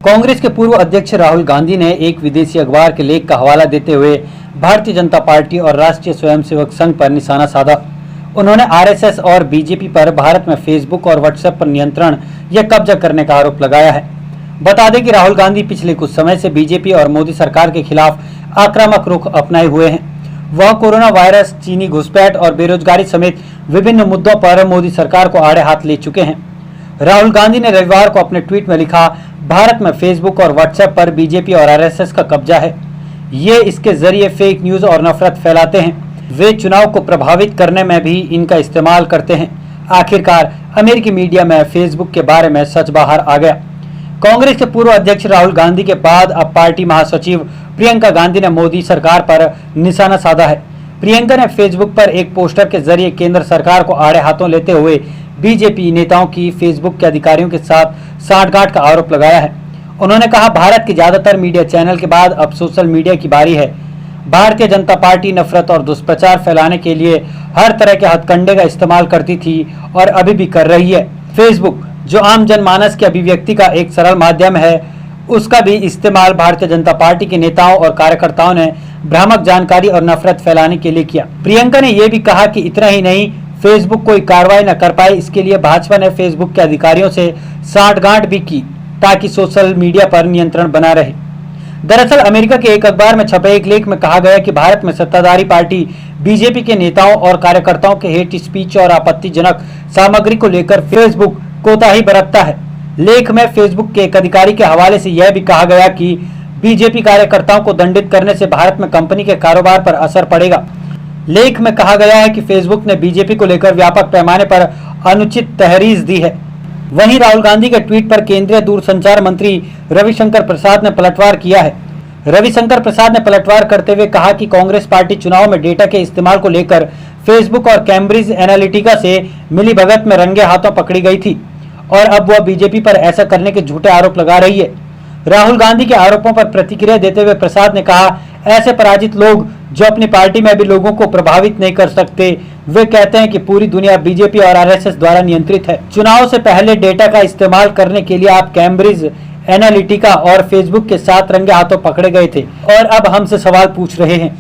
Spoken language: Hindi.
कांग्रेस के पूर्व अध्यक्ष राहुल गांधी ने एक विदेशी अखबार के लेख का हवाला देते हुए भारतीय जनता पार्टी और राष्ट्रीय स्वयंसेवक संघ पर निशाना साधा। उन्होंने आरएसएस और बीजेपी पर भारत में फेसबुक और व्हाट्सएप पर नियंत्रण या कब्जा करने का आरोप लगाया है। बता दें कि राहुल गांधी पिछले कुछ समय से बीजेपी और मोदी सरकार के खिलाफ आक्रामक रुख अपनाए हुए हैं। वह कोरोना वायरस, चीनी घुसपैठ और बेरोजगारी समेत विभिन्न मुद्दों पर मोदी सरकार को आड़े हाथ ले चुके हैं। राहुल गांधी ने रविवार को अपने ट्वीट में लिखा, भारत में फेसबुक और व्हाट्सएप पर बीजेपी और आरएसएस का कब्जा है। ये इसके जरिए फेक न्यूज और नफरत फैलाते हैं। वे चुनाव को प्रभावित करने में भी इनका इस्तेमाल करते हैं। आखिरकार अमेरिकी मीडिया में फेसबुक के बारे में सच बाहर आ गया। कांग्रेस के पूर्व अध्यक्ष राहुल गांधी के बाद अब पार्टी महासचिव प्रियंका गांधी ने मोदी सरकार पर निशाना साधा है। प्रियंका ने फेसबुक पर एक पोस्टर के जरिए केंद्र सरकार को आड़े हाथों लेते हुए बीजेपी नेताओं की फेसबुक के अधिकारियों के साथ सांठगांठ का आरोप लगाया है। उन्होंने कहा, भारत के ज्यादातर मीडिया चैनल के बाद अब सोशल मीडिया की बारी है। भारतीय जनता पार्टी नफरत और दुष्प्रचार फैलाने के लिए हर तरह के हथकंडे का इस्तेमाल करती थी और अभी भी कर रही है। फेसबुक, जो आम जनमानस की अभिव्यक्ति का एक सरल माध्यम है, उसका भी इस्तेमाल भारतीय जनता पार्टी के नेताओं और कार्यकर्ताओं ने भ्रामक जानकारी और नफरत फैलाने के लिए किया। प्रियंका ने यह भी कहा कि इतना ही नहीं, फेसबुक कोई कार्रवाई न कर पाए, इसके लिए भाजपा ने फेसबुक के अधिकारियों से सांठगांठ भी की ताकि सोशल मीडिया पर नियंत्रण बना रहे। दरअसल अमेरिका के एक अखबार में छपे एक लेख में कहा गया कि भारत में सत्ताधारी पार्टी बीजेपी के नेताओं और कार्यकर्ताओं के हेट स्पीच और आपत्तिजनक सामग्री को लेकर फेसबुक कोताही बरतता है। लेख में फेसबुक के एक अधिकारी के हवाले से यह भी कहा गया कि बीजेपी कार्यकर्ताओं को दंडित करने से भारत में कंपनी के कारोबार पर असर पड़ेगा। लेख में कहा गया है कि फेसबुक ने बीजेपी को लेकर व्यापक पैमाने पर अनुचित तहरीर दी है। वहीं राहुल गांधी के ट्वीट पर केंद्रीय दूरसंचार मंत्री रविशंकर प्रसाद ने पलटवार किया है। रविशंकर प्रसाद ने पलटवार करते हुए कहा कि कांग्रेस पार्टी चुनाव में डेटा के इस्तेमाल को लेकर फेसबुक और कैम्ब्रिज एनालिटिका से मिलीभगत में रंगे हाथों पकड़ी गई थी और अब वह बीजेपी पर ऐसा करने के झूठे आरोप लगा रही है। राहुल गांधी के आरोपों पर प्रतिक्रिया देते हुए प्रसाद ने कहा, ऐसे पराजित लोग जो अपनी पार्टी में भी लोगों को प्रभावित नहीं कर सकते, वे कहते हैं कि पूरी दुनिया बीजेपी और आरएसएस द्वारा नियंत्रित है। चुनाव से पहले डेटा का इस्तेमाल करने के लिए आप कैम्ब्रिज एनालिटिका और फेसबुक के साथ रंगे हाथों पकड़े गए थे और अब हमसे सवाल पूछ रहे हैं।